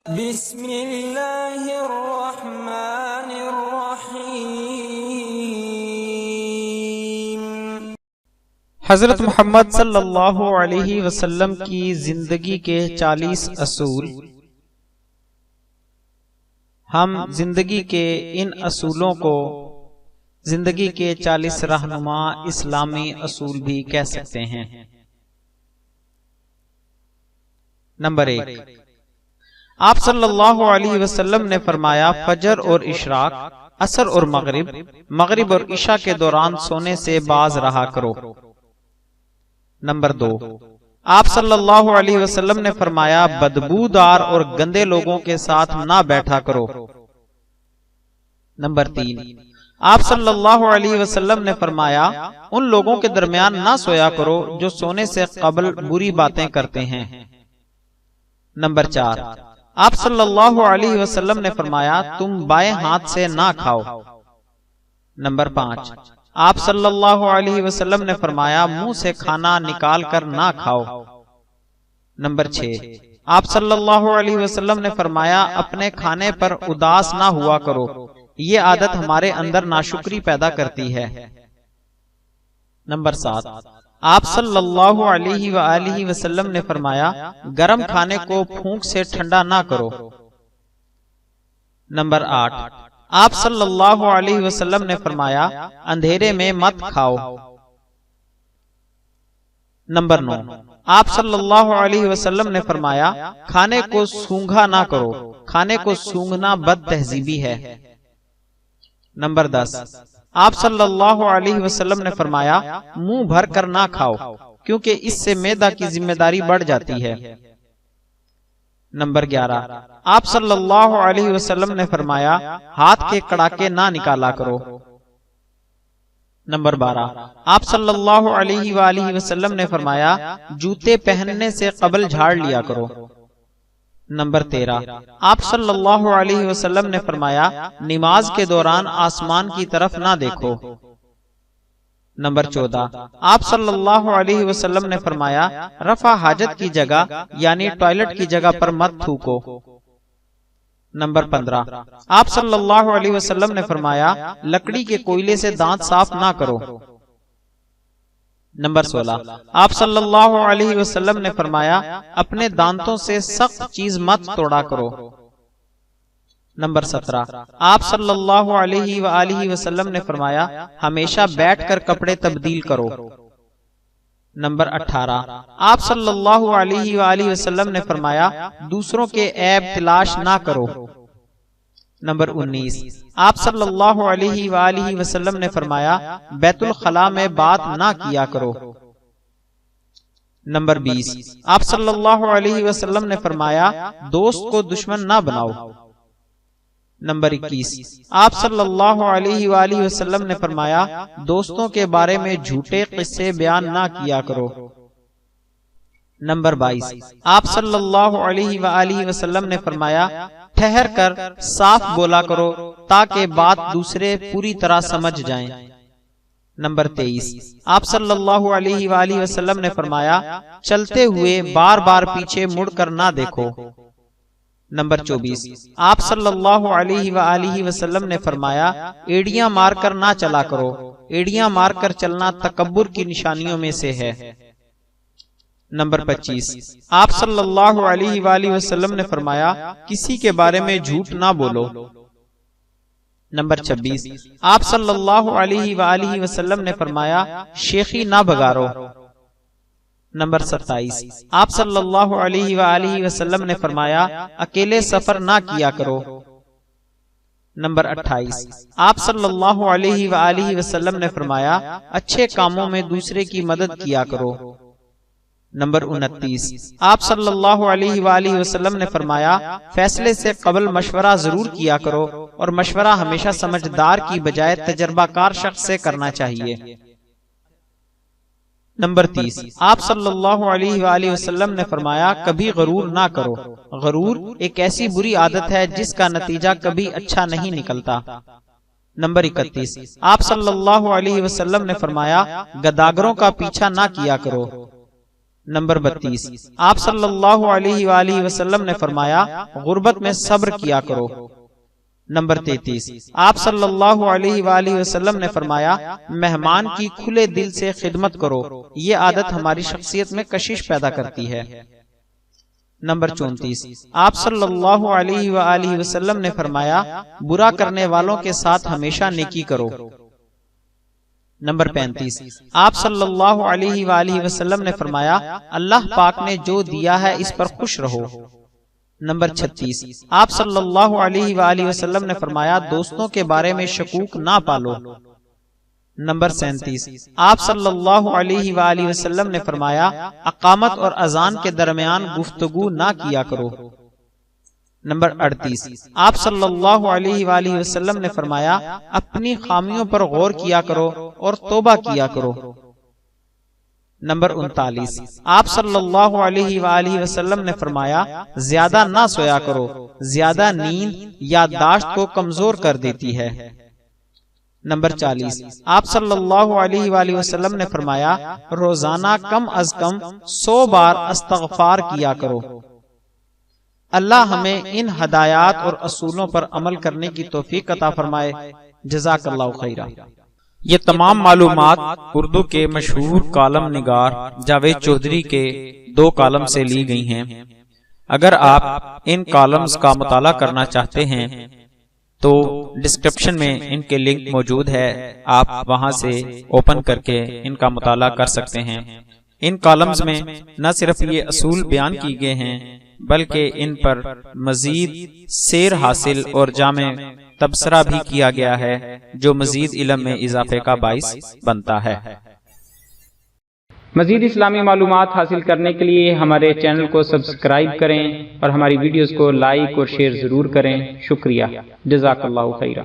بسم اللہ الرحمن الرحیم۔ حضرت محمد صلی اللہ علیہ وسلم کی زندگی کے 40 اصول۔ ہم زندگی کے ان اصولوں کو زندگی کے 40 رہنما اسلامی اصول بھی کہہ سکتے ہیں۔ نمبر 1، آپ صلی اللہ علیہ وسلم نے فرمایا فجر اور اشراق، عصر اور مغرب اور عشاء کے دوران سونے سے باز رہا کرو۔ نمبر 2، آپ صلی اللہ علیہ وسلم نے فرمایا بدبودار اور گندے لوگوں کے ساتھ نہ بیٹھا کرو۔ نمبر 3، آپ صلی اللہ علیہ وسلم نے فرمایا ان لوگوں کے درمیان نہ سویا کرو جو سونے سے قبل بری باتیں کرتے ہیں۔ نمبر 4، آپ صلی اللہ علیہ وسلم نے فرمایا تم بائیں ہاتھ سے نہ کھاؤ۔ نمبر 5، آپ صلی اللہ علیہ وسلم نے فرمایا منہ سے کھانا نکال کر نہ کھاؤ۔ نمبر 6، آپ صلی اللہ علیہ وسلم نے فرمایا اپنے کھانے پر اداس نہ ہوا کرو، یہ عادت ہمارے اندر ناشکری پیدا کرتی ہے۔ نمبر 7، آپ صلی اللہ علیہ وآلہ وسلم نے فرمایا گرم کھانے کو پھونک سے ٹھنڈا نہ کرو۔ نمبر 8، آپ صلی اللہ علیہ وسلم نے فرمایا اندھیرے میں مت کھاؤ۔ نمبر 9، آپ صلی اللہ علیہ وسلم نے فرمایا کھانے کو سونگھا نہ کرو، کھانے کو سونگھنا بد تہذیبی ہے۔ نمبر 10، آپ صلی اللہ علیہ وسلم نے فرمایا منہ بھر کر نہ کھاؤ کیونکہ اس سے معدہ کی ذمہ داری بڑھ جاتی ہے۔ نمبر 11، آپ صلی اللہ علیہ وسلم نے فرمایا ہاتھ کے کڑاکے نہ نکالا کرو۔ نمبر 12، آپ صلی اللہ علیہ وآلہ وسلم نے فرمایا جوتے پہننے سے قبل جھاڑ لیا کرو۔ نمبر 13، آپ صلی اللہ علیہ وسلم نے فرمایا نماز کے دوران آسمان کی طرف نہ دیکھو۔ نمبر 14، آپ صلی اللہ علیہ وسلم نے فرمایا رفع حاجت کی جگہ یعنی ٹوائلٹ کی جگہ پر مت تھوکو۔ نمبر 15، آپ صلی اللہ علیہ وسلم نے فرمایا لکڑی کے کوئلے سے دانت صاف نہ کرو۔ نمبر 16، آپ صلی اللہ علیہ وسلم نے فرمایا اپنے دانتوں سے سخت چیز مت توڑا کرو۔ نمبر 17، آپ صلی اللہ علیہ وآلہ وسلم نے فرمایا ہمیشہ بیٹھ کر کپڑے تبدیل کرو۔ نمبر 18، آپ صلی اللہ علیہ وآلہ وسلم نے فرمایا دوسروں کے عیب تلاش نہ کرو۔ نمبر 19، آپ صلی اللہ علیہ وآلہ وسلم نے فرمایا بیت الخلاء میں بات نہ کیا کرو۔ نمبر 20، آپ صلی اللہ علیہ وسلم نے فرمایا دوست کو دشمن نہ بناؤ۔ نمبر 21، آپ صلی اللہ علیہ وآلہ وسلم نے فرمایا دوستوں کے بارے میں جھوٹے قصے بیان نہ کیا کرو۔ نمبر 22، آپ صلی اللہ علیہ وآلہ وسلم نے فرمایا ٹھہر کر صاف بولا کرو تاکہ بات دوسرے پوری طرح سمجھ جائیں۔ نمبر 23، آپ صلی اللہ علیہ وآلہ وسلم نے فرمایا چلتے ہوئے بار بار پیچھے مڑ کر نہ دیکھو۔ نمبر 24، آپ صلی اللہ علیہ وآلہ وسلم نے فرمایا ایڑیاں مار کر نہ چلا کرو، ایڑیاں مار کر چلنا تکبر کی نشانیوں میں سے ہے۔ نمبر 25، آپ صلی اللہ علیہ وآلہ وسلم نے فرمایا کسی کے بارے میں جھوٹ نہ بولو۔ نمبر 26، آپ صلی اللہ علیہ وآلہ وسلم نے فرمایا شیخی نہ بگارو۔ نمبر 27، آپ صلی اللہ علیہ وآلہ وسلم نے فرمایا اکیلے سفر نہ کیا کرو۔ نمبر 28، آپ صلی اللہ علیہ وآلہ وسلم نے فرمایا اچھے کاموں میں دوسرے کی مدد کیا کرو۔ نمبر 29، آپ صلی اللہ علیہ وآلہ وسلم نے فرمایا فیصلے سے قبل مشورہ ضرور کیا کرو اور مشورہ ہمیشہ سمجھدار کی بجائے تجربہ کار شخص سے کرنا چاہیے۔ نمبر 30، آپ صلی اللہ علیہ وآلہ وسلم نے فرمایا کبھی غرور نہ کرو، غرور ایک ایسی بری عادت ہے جس کا نتیجہ کبھی اچھا نہیں نکلتا۔ نمبر 31، آپ صلی اللہ علیہ وسلم نے فرمایا گداگروں کا پیچھا نہ کیا کرو۔ نمبر 32، آپ صلی اللہ علیہ وآلہ وسلم نے فرمایا غربت میں صبر کیا کرو۔ نمبر 33، آپ صلی اللہ علیہ وآلہ وسلم نے فرمایا مہمان کی کھلے دل سے خدمت کرو، یہ عادت ہماری شخصیت میں کشش پیدا کرتی ہے۔ نمبر 34، آپ صلی اللہ علیہ وآلہ وسلم نے فرمایا برا کرنے والوں کے ساتھ ہمیشہ نیکی کرو۔ نمبر 35، آپ صلی اللہ علیہ وآلہ وسلم نے فرمایا اللہ پاک نے جو دیا ہے اس پر خوش رہو۔ نمبر 36، آپ صلی اللہ علیہ وآلہ وسلم نے فرمایا دوستوں کے بارے میں شکوک نہ پالو۔ نمبر 37، آپ صلی اللہ علیہ وآلہ وسلم نے فرمایا اقامت اور اذان کے درمیان گفتگو نہ کیا کرو۔ نمبر 38، آپ صلی اللہ علیہ وآلہ وسلم نے فرمایا اپنی خامیوں پر غور کیا کرو اور توبہ کیا کرو۔ نمبر 39، آپ صلی اللہ علیہ وآلہ وسلم نے فرمایا زیادہ نہ سویا کرو، زیادہ نیند یادداشت کو کمزور کر دیتی ہے۔ نمبر 40، آپ صلی اللہ علیہ وآلہ وسلم نے فرمایا روزانہ کم از کم 100 بار استغفار کیا کرو۔ اللہ ہمیں ان ہدایات اور اصولوں پر عمل کرنے کی توفیق عطا فرمائے۔ جزاک اللہ خیرہ۔ یہ تمام معلومات اردو کے مشہور کالم نگار جاوید چودھری کے 2 کالم سے لی گئی ہیں۔ اگر آپ ان کالمز کا مطالعہ کرنا چاہتے ہیں تو ڈسکرپشن میں ان کے لنک موجود ہے، آپ وہاں سے اوپن کر کے ان کا مطالعہ کر سکتے ہیں۔ ان کالمز میں نہ صرف یہ اصول بیان کی گئے ہیں بلکہ ان پر مزید سیر حاصل اور جامع تبصرہ بھی کیا گیا ہے جو مزید علم میں اضافے کا باعث بنتا ہے۔ مزید اسلامی معلومات حاصل کرنے کے لیے ہمارے چینل کو سبسکرائب کریں اور ہماری ویڈیوز کو لائک اور شیئر ضرور کریں۔ شکریہ، جزاک اللہ خیرہ۔